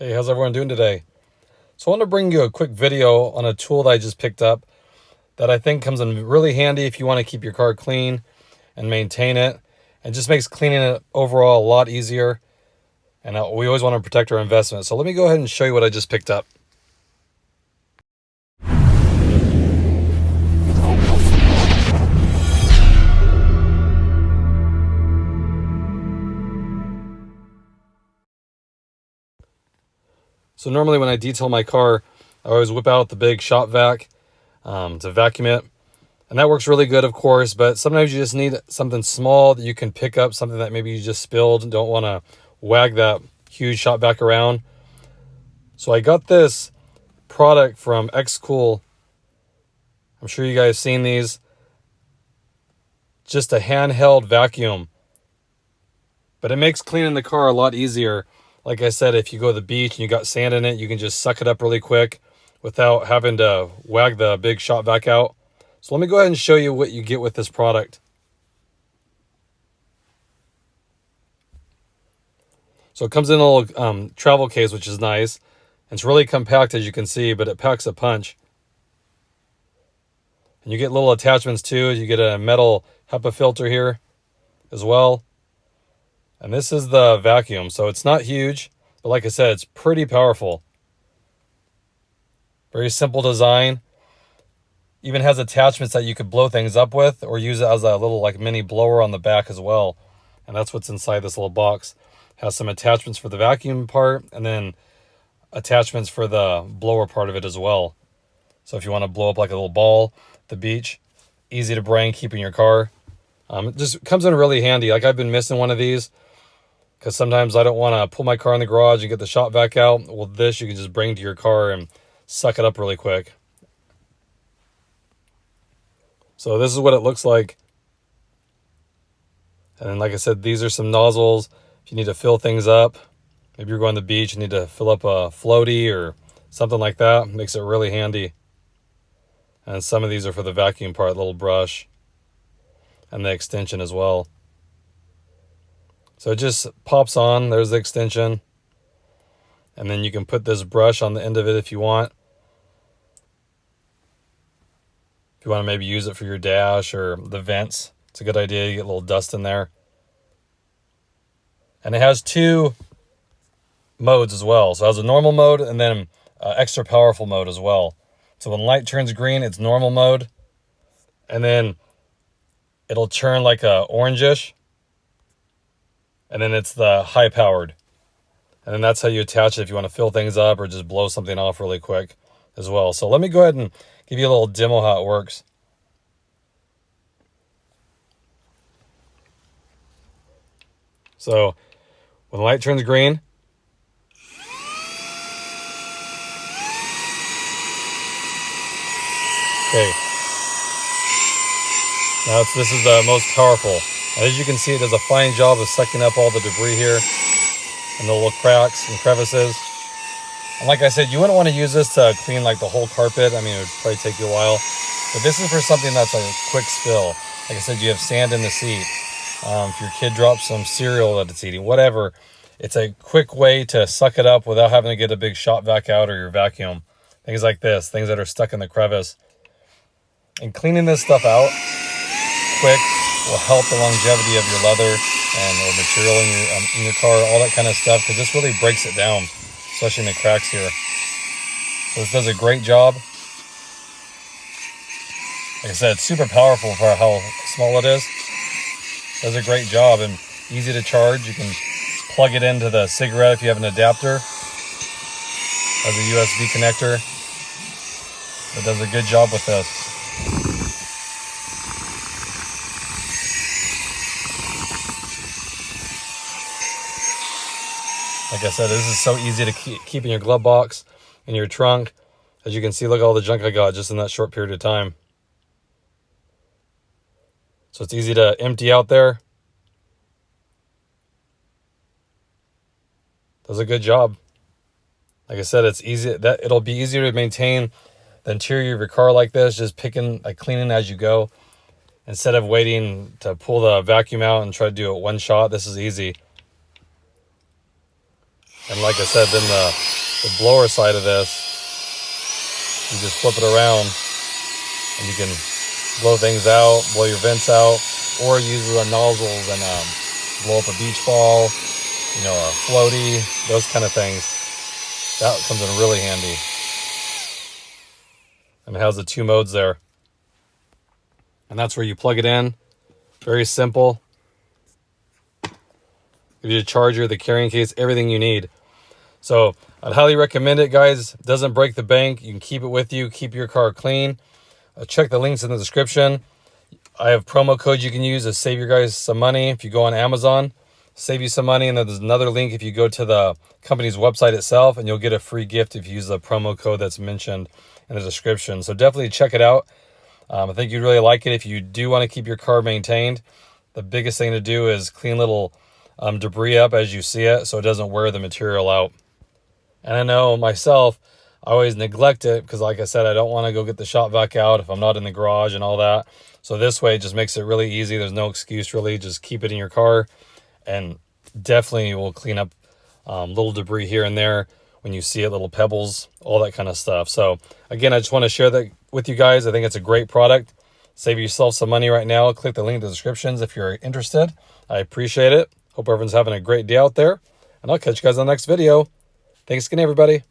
Hey, how's everyone doing today? So I want to bring you a quick video on a tool that I just picked up that I think comes in really handy if you want to keep your car clean and maintain it, and just makes cleaning it overall a lot easier. And we always want to protect our investment. So let me go ahead and show you what I just picked up. So normally when I detail my car, I always whip out the big shop vac to vacuum it. And that works really good, of course, but sometimes you just need something small that you can pick up, something that maybe you just spilled and don't want to wag that huge shop vac around. So I got this product from Xcool. I'm sure you guys seen these. Just a handheld vacuum. But it makes cleaning the car a lot easier. Like I said, if you go to the beach and you got sand in it, you can just suck it up really quick without having to wag the big shop vac out. So let me go ahead and show you what you get with this product. So it comes in a little travel case, which is nice. It's really compact, as you can see, but it packs a punch. And you get little attachments too. You get a metal HEPA filter here as well. And this is the vacuum. So it's not huge, but like I said, it's pretty powerful. Very simple design. Even has attachments that you could blow things up with, or use it as a little like mini blower on the back as well. And that's what's inside this little box. Has some attachments for the vacuum part, and then attachments for the blower part of it as well. So if you want to blow up like a little ball at the beach, easy to bring, keep in your car. It just comes in really handy. Like I've been missing one of these because sometimes I don't want to pull my car in the garage and get the shop vac out. Well, this you can just bring to your car and suck it up really quick. So this is what it looks like. And then, like I said, these are some nozzles. If you need to fill things up, maybe you're going to the beach and need to fill up a floaty or something like that, makes it really handy. And some of these are for the vacuum part, little brush, and the extension as well. So it just pops on, there's the extension. And then you can put this brush on the end of it if you want. If you want to maybe use it for your dash or the vents, it's a good idea. You get a little dust in there. And it has two modes as well. So it has a normal mode and then extra powerful mode as well. So when light turns green, it's normal mode. And then it'll turn like a orangish. And then it's the high powered. And then that's how you attach it if you want to fill things up or just blow something off really quick as well. So let me go ahead and give you a little demo how it works. So when the light turns green, okay, now this is the most powerful. And as you can see, it does a fine job of sucking up all the debris here and the little cracks and crevices. And like I said, you wouldn't want to use this to clean like the whole carpet. I mean, it would probably take you a while. But this is for something that's a quick spill. Like I said, you have sand in the seat. If your kid drops some cereal that it's eating, whatever, it's a quick way to suck it up without having to get a big shop vac out or your vacuum. Things like this, things that are stuck in the crevice. And cleaning this stuff out quick will help the longevity of your leather and or material in your car, all that kind of stuff, because this really breaks it down, especially in the cracks here. So this does a great job. Like I said, it's super powerful for how small it is. Does a great job and easy to charge. You can plug it into the cigarette if you have an adapter. Has a USB connector. It does a good job with this. Like I said, this is so easy to keep in your glove box, in your trunk. As you can see, look at all the junk I got just in that short period of time. So it's easy to empty out there. Does a good job. Like I said, it's easy. It'll be easier to maintain the interior of your car like this, just cleaning as you go. Instead of waiting to pull the vacuum out and try to do it one shot, this is easy. And like I said, then the blower side of this, you just flip it around and you can blow things out, blow your vents out, or use the nozzles and blow up a beach ball, you know, a floaty, those kind of things. That comes in really handy. And it has the 2 modes there. And that's where you plug it in. Very simple. Give you a charger, the carrying case, everything you need. So I'd highly recommend it, guys. It doesn't break the bank. You can keep it with you, keep your car clean. Check the links in the description. I have promo codes you can use to save you guys some money. If you go on Amazon, save you some money. And then there's another link if you go to the company's website itself, and you'll get a free gift if you use the promo code that's mentioned in the description. So definitely check it out. I think you'd really like it. If you do want to keep your car maintained, the biggest thing to do is clean little debris up as you see it so it doesn't wear the material out. And I know myself, I always neglect it because, like I said, I don't want to go get the shop vac out if I'm not in the garage and all that. So this way it just makes it really easy. There's no excuse really. Just keep it in your car, and definitely will clean up little debris here and there when you see it, little pebbles, all that kind of stuff. So again, I just want to share that with you guys. I think it's a great product. Save yourself some money right now. Click the link in the descriptions if you're interested. I appreciate it. Hope everyone's having a great day out there, and I'll catch you guys on the next video. Thanks again, everybody.